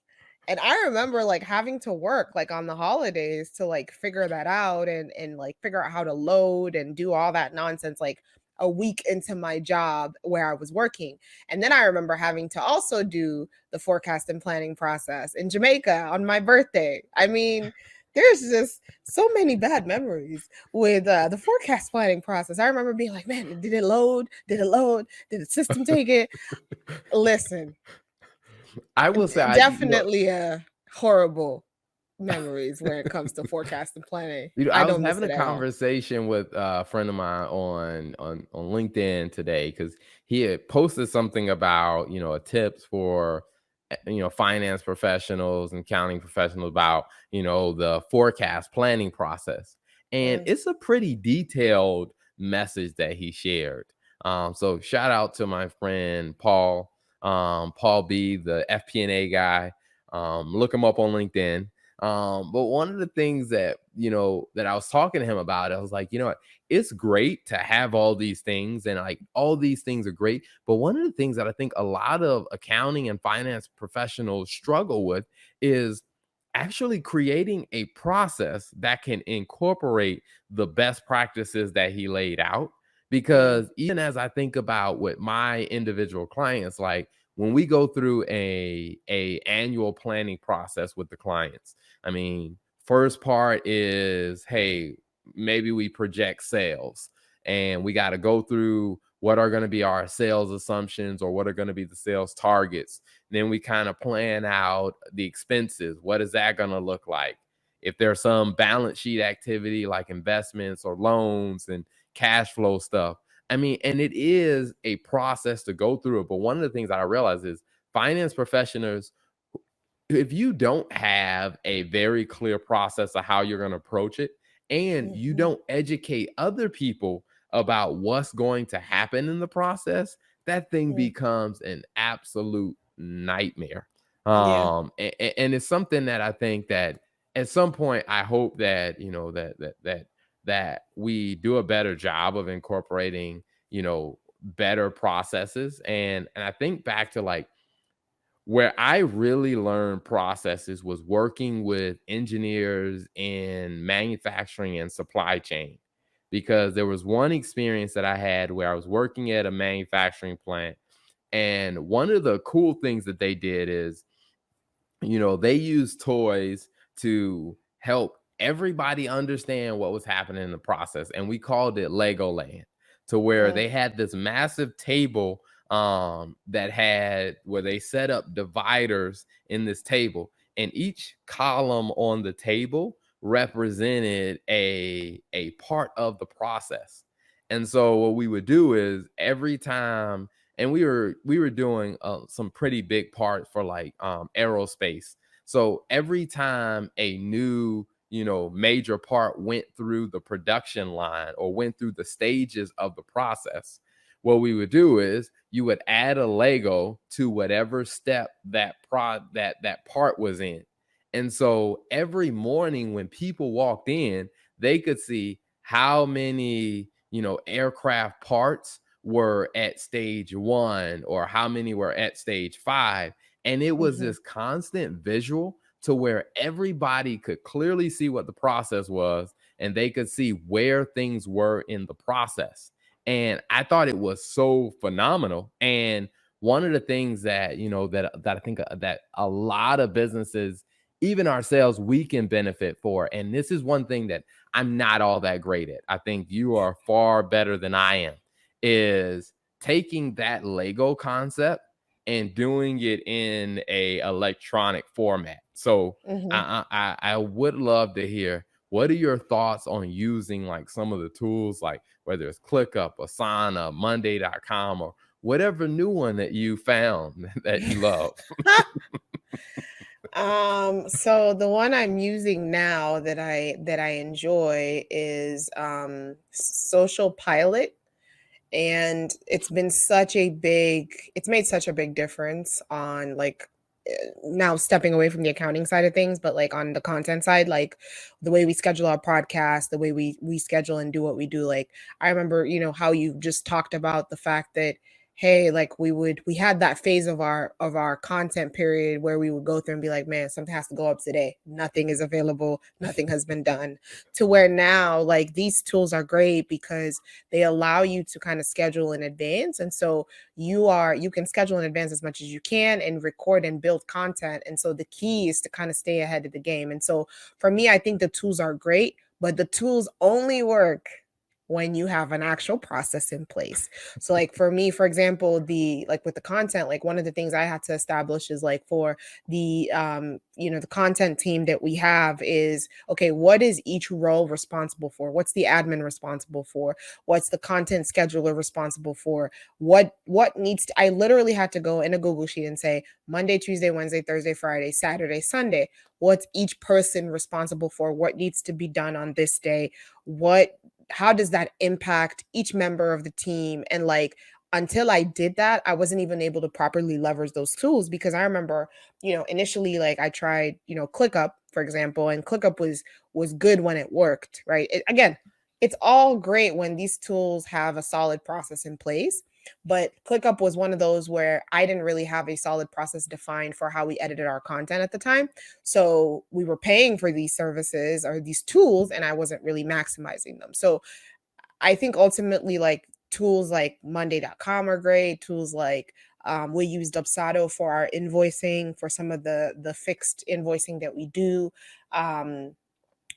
And I remember like having to work like on the holidays to like figure that out and like figure out how to load and do all that nonsense like a week into my job where I was working. And then I remember having to also do the forecast and planning process in Jamaica on my birthday. I mean, there's just so many bad memories with the forecast planning process. I remember being like, man, did it load? Did it load? Did the system take it? Listen, I will say, definitely a horrible memories when it comes to forecast and planning. I I was don't miss having a it at all. conversation with a friend of mine on LinkedIn today because he had posted something about tips for finance professionals and accounting professionals about the forecast planning process, and Mm, it's a pretty detailed message that he shared. So shout out to my friend Paul, Paul B, the FP&A guy. Look him up on LinkedIn. But one of the things that that I was talking to him about, I was like, what, it's great to have all these things, and like all these things are great. But one of the things that I think a lot of accounting and finance professionals struggle with is actually creating a process that can incorporate the best practices that he laid out. mm, Because even as I think about with my individual clients, like when we go through a annual planning process with the clients, I mean, first part is, hey, maybe we project sales and we got to go through what are going to be our sales assumptions or what are going to be the sales targets. Then we kind of plan out the expenses. What is that going to look like? If there's some balance sheet activity like investments or loans and cash flow stuff. I mean, and it is a process to go through it. But one of the things that I realize is finance professionals, if you don't have a very clear process of how you're going to approach it, and you mhm. don't educate other people about what's going to happen in the process, that thing Mm, becomes an absolute nightmare. yeah. And it's something that I think that at some point I hope that that we do a better job of incorporating better processes. And I think back to like where I really learned processes was working with engineers in manufacturing and supply chain. Because there was one experience that I had where I was working at a manufacturing plant. And one of the cool things that they did is they used toys to help everybody understand what was happening in the process. And we called it Legoland, to where Mm, they had this massive table that had where they set up dividers in this table, and each column on the table represented a part of the process. And so what we would do is every time, and we were doing some pretty big parts for like aerospace. So every time a new major part went through the production line or went through the stages of the process, what we would do is you would add a Lego to whatever step that part was in. And so every morning when people walked in, they could see how many aircraft parts were at stage 1 or how many were at stage 5. And it was mhm. this constant visual to where everybody could clearly see what the process was, and they could see where things were in the process. And I thought it was so phenomenal. And one of the things that that I think that a lot of businesses, even ourselves, we can benefit for, and this is one thing that I'm not all that great at. I think you are far better than I am, is taking that Lego concept and doing it in a electronic format. So Mhm. I would love to hear, what are your thoughts on using like some of the tools, like whether it's ClickUp, Asana, Monday.com, or whatever new one that you found that you love? So the one I'm using now that I enjoy is Social Pilot, and it's made such a big difference on like now stepping away from the accounting side of things, but like on the content side, like the way we schedule our podcast, the way we schedule and do what we do. Like I remember, how you just talked about the fact that hey, like we had that phase of our content period where we would go through and be like, man, something has to go up today. Nothing is available, nothing has been done. To where now, like, these tools are great because they allow you to kind of schedule in advance. And so you can schedule in advance as much as you can and record and build content. And so the key is to kind of stay ahead of the game. And so for me, I think the tools are great, but the tools only work when you have an actual process in place. So like for me, for example, the like with the content, like one of the things I had to establish is like for the content team that we have is, okay, what is each role responsible for? What's the admin responsible for? What's the content scheduler responsible for? What needs to, I literally had to go in a Google sheet and say Monday, Tuesday, Wednesday, Thursday, Friday, Saturday, Sunday. What's each person responsible for? What needs to be done on this day? What How does that impact each member of the team? And like until I did that, I wasn't even able to properly leverage those tools because I remember, initially like I tried, ClickUp, for example, and ClickUp was good when it worked, right? Again, it's all great when these tools have a solid process in place, but ClickUp was one of those where I didn't really have a solid process defined for how we edited our content at the time. So we were paying for these services or these tools, and I wasn't really maximizing them. So I think ultimately, like tools like Monday.com are great. Tools like we use Dubsado for our invoicing for some of the fixed invoicing that we do.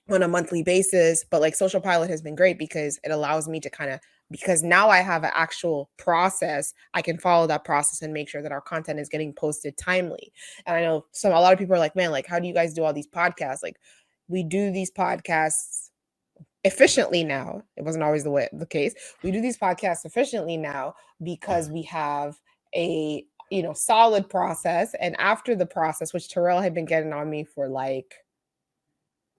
On a monthly basis. But like Social Pilot has been great because it allows me to kind of, because now I have an actual process, I can follow that process and make sure that our content is getting posted timely. And I know a lot of people are like, man, like how do you guys do all these podcasts? Like we do these podcasts efficiently now. It wasn't always the case. We do these podcasts efficiently now because we have a solid process. And after the process, which Terrell had been getting on me for like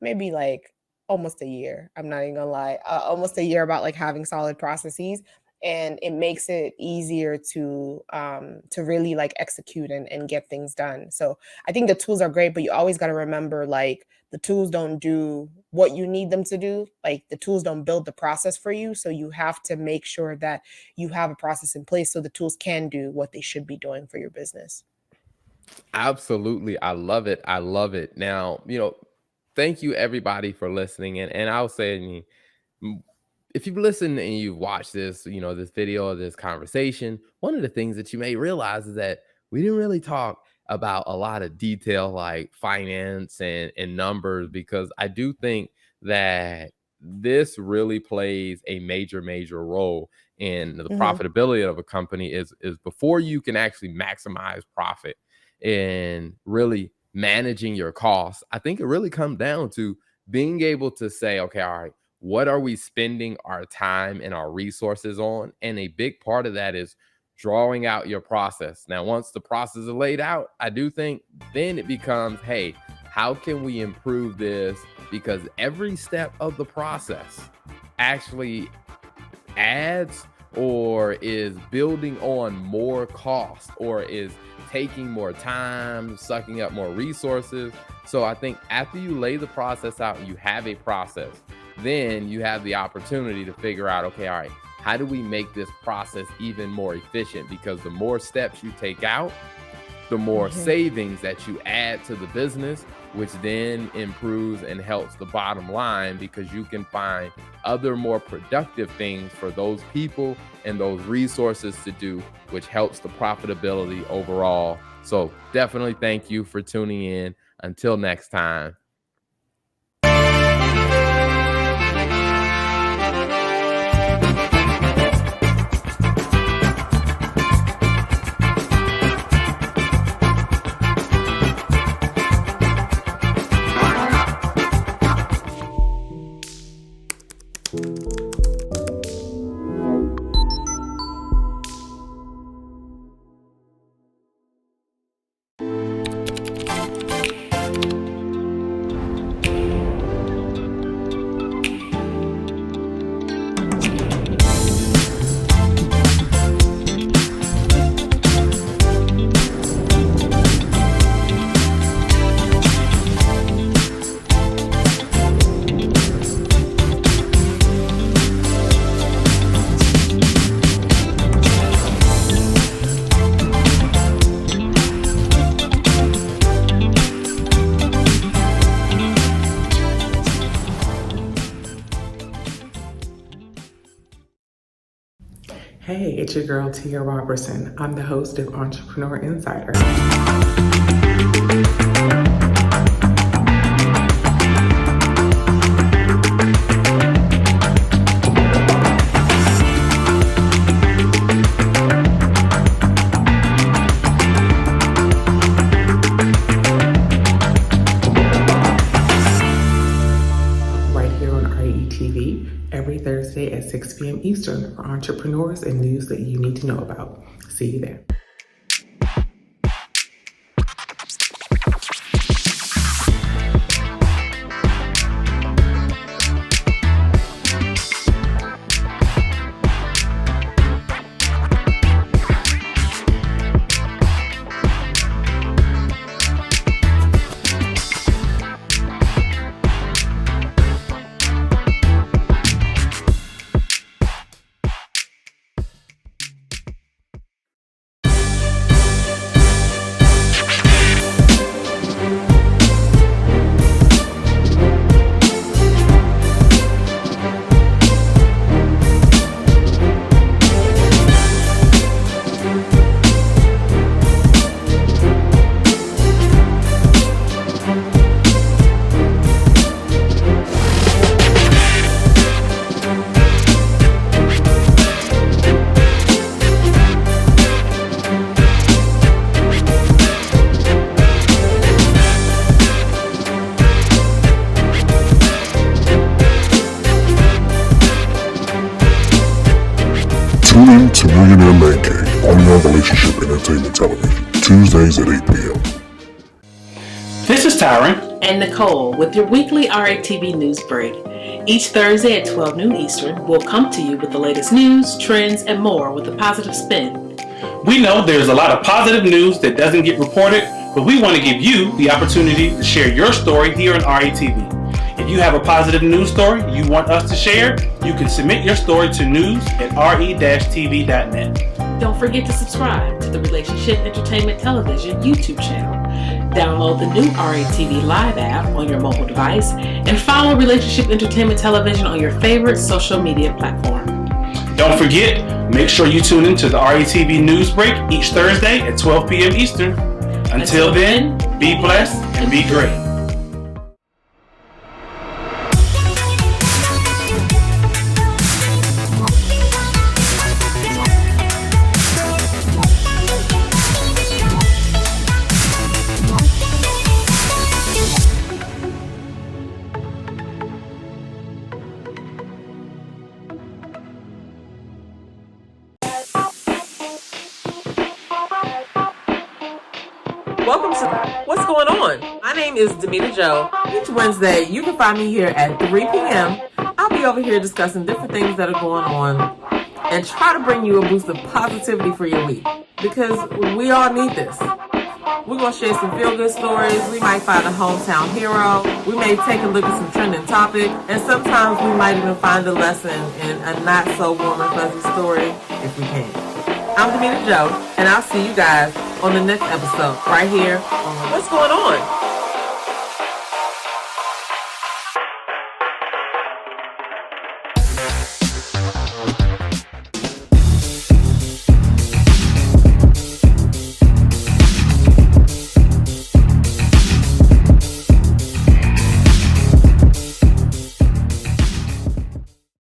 maybe like almost a year. I'm not even gonna lie, almost a year about like having solid processes, and it makes it easier to really like execute and get things done. So I think the tools are great, but you always got to remember like the tools don't do what you need them to do. Like the tools don't build the process for you. So you have to make sure that you have a process in place so the tools can do what they should be doing for your business. Absolutely. I love it. I love it. Now, thank you everybody for listening. And I'll say, if you've listened and you've watched this, this video or this conversation, one of the things that you may realize is that we didn't really talk about a lot of detail like finance and numbers, because I do think that this really plays a major, major role in the Mhm. profitability of a company is before you can actually maximize profit and really managing your costs. I think it really comes down to being able to say, okay, all right, what are we spending our time and our resources on? And a big part of that is drawing out your process. Now, once the process is laid out, I do think then it becomes, hey, how can we improve this? Because every step of the process actually adds or is building on more cost or is taking more time, sucking up more resources. So I think after you lay the process out and you have a process, then you have the opportunity to figure out, okay, all right, how do we make this process even more efficient? Because the more steps you take out, the more Mhm. savings that you add to the business, which then improves and helps the bottom line because you can find other more productive things for those people and those resources to do, which helps the profitability overall. So definitely thank you for tuning in. Until next time. Hey, it's your girl Tia Robertson. I'm the host of Entrepreneur Insider. Right here on RETV every Thursday at 6 p.m. Eastern for entrepreneurs and news that you need to know about. See you there. Tune in to Millionaire Man Cave on your Relationship Entertainment Television, Tuesdays at 8 p.m. This is Tyron and Nicole with your weekly RATV news break. Each Thursday at 12 noon Eastern, we'll come to you with the latest news, trends, and more with a positive spin. We know there's a lot of positive news that doesn't get reported, but we want to give you the opportunity to share your story here on RATV. If you have a positive news story you want us to share, you can submit your story to news@re-tv.net. Don't forget to subscribe to the Relationship Entertainment Television YouTube channel. Download the new RATV Live app on your mobile device and follow Relationship Entertainment Television on your favorite social media platform. Don't forget, make sure you tune into the RATV News Break each Thursday at 12 p.m. Eastern. Until then, be blessed and be great. Welcome to What's Going On? My name is Demita Joe. Each Wednesday, you can find me here at 3 p.m. I'll be over here discussing different things that are going on and try to bring you a boost of positivity for your week because we all need this. We're going to share some feel-good stories. We might find a hometown hero. We may take a look at some trending topic. And sometimes we might even find a lesson in a not-so-warm and fuzzy story if we can. I'm Demita Joe, and I'll see you guys on the next episode right here on What's Going On?